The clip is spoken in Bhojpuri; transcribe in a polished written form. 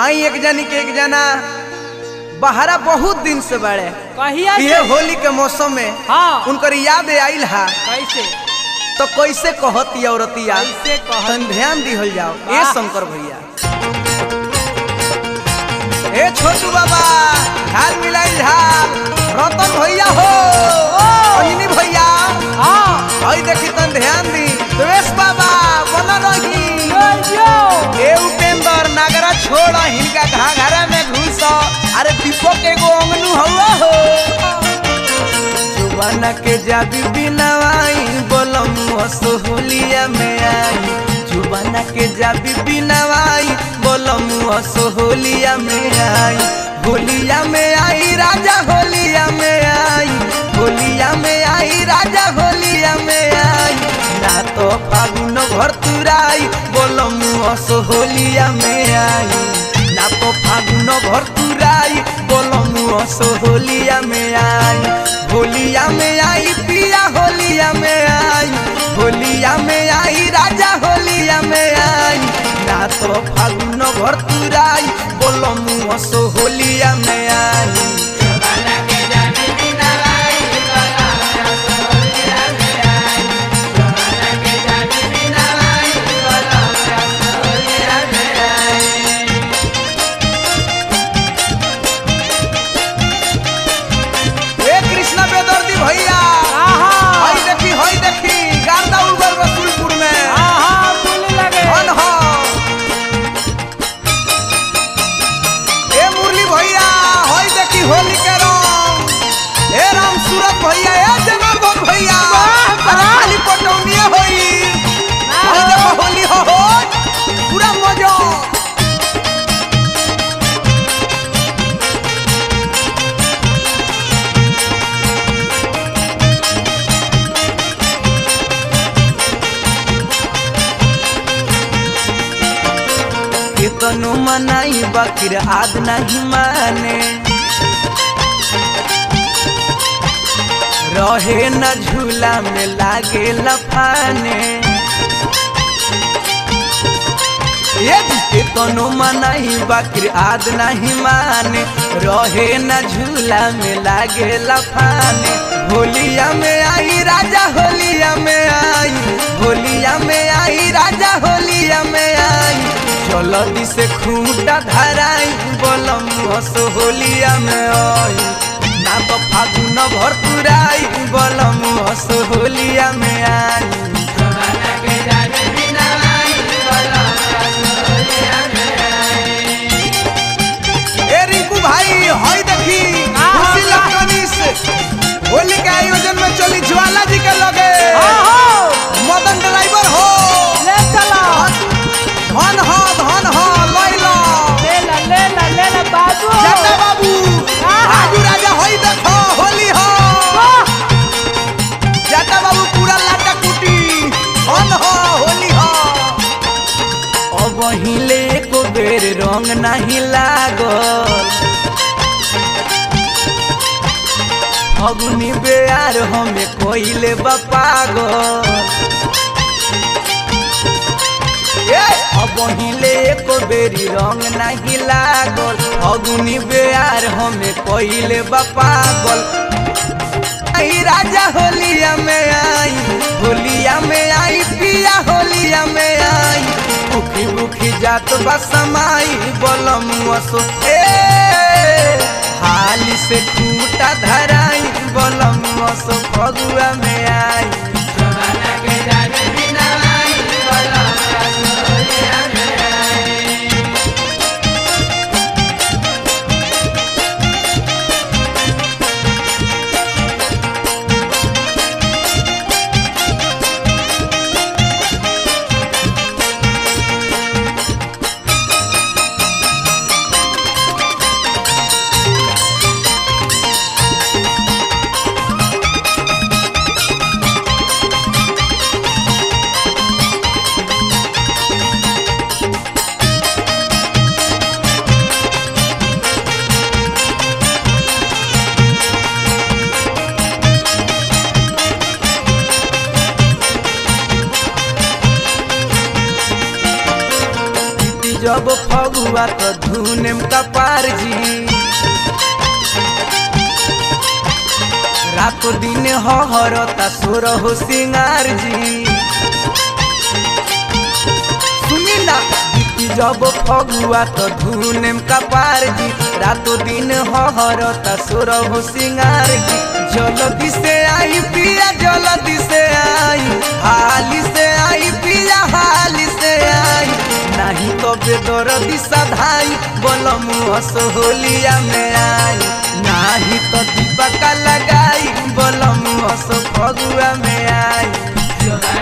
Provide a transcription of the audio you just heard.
आई एक जनी के एक जना बहरा बहुत दिन से बड़े कहिया होली के मौसम में हाँ उनकर याद आइल हा कैसे तो कैसे कहती औरतिया कैसे कह तन ध्यान दिहल जाओ ए वाह। शंकर भैया ए छोटू बाबा झाल मिलाई झाल रतन भैया हो अहिनी भैया हाँ आई देखी तन ध्यान दी सुरेश बाबा बना रही ए उपेंद्र नागरा छोड़ हिनका घाघरा में घुस अरे दीपक एगो अंगनू हुआ हो जुबाना के जाबी बिनवाई बोलम सोहलिया में आई जुबाना के जाबी बिनवाई बोलम सोहलिया में आई होलिया में आई राजा होलिया में आई होलिया में आई राजा होलिया में आई ना तो फागुन भर तुराई बोलम सोहलिया में आई ना तो फागुन भर तुराई बोलम सोहलिया में आई होलिया में आई पिया होलिया में आई होलिया में आई राजा होलिया में आई ना तो फागुन भर तुराई बोलम सोहलिया में आई भैया हई देखी गार्दा उगल रसूलपुर में धन हो ए मुरली भैया हई देखी होली के रंग ए राम सूरत भैया ए जनार्दन भैया खाली पटौनिया होई हई देखो होली हो पूरा मजा तनु मनाई बकिर आद नहीं माने रहे न झूला में लागे लफाने ये तनु मनाई बकिर आद नहीं माने रहे न झूला में लागे लफाने होलिया में आई राजा होलिया में आई होलिया में आई राजा होलिया में आई चलती से खूंटा धराई बोलम सोहलिया में आई ना तो फागुन भर तुराई बोलम सोहलिया में आई ए रिंकू भाई हई देखी खुशी इलेक्ट्रॉनिक्स होली के आयोजन में चली ज्वाला जी के लगे मदन ड्राइवर हो ले चला धन हो ले ला बाबू जटा बाबू आजू राजा होई देखो होली हो जटा बाबू पूरा लाटा कुटी धन हो होली हो अब हिले को बेर रंग नहीं लागल फगुनी बेयार हमें कोइले बपागल अब हिले को बेरी रंग नहीं लागल फगुनी बेयार हमें कोइले बपागल आई राजा होलिया में आई होलिया में आई पिया होलिया में आई भूखी भूखी जात बसमाई बोलम सो हाली से खूटा धराई बोलम सो फगुआ में आई जब फगुआ तो धुनेम कपार जी रातो दिन हरता सोर हो सिंगार जी सुनी ना जब फगुआ तो धुनेम कपार जी रातो दिन हरता सोर हो सिंगार जी जल्दी से आई पिया जल्दी से आई हाली से आई पिया हाली से आई नहीं तो बेदर्दी सधाई बोलम होलिया में आई नहीं तो दीपक लगाई बोलम फगुआ में आई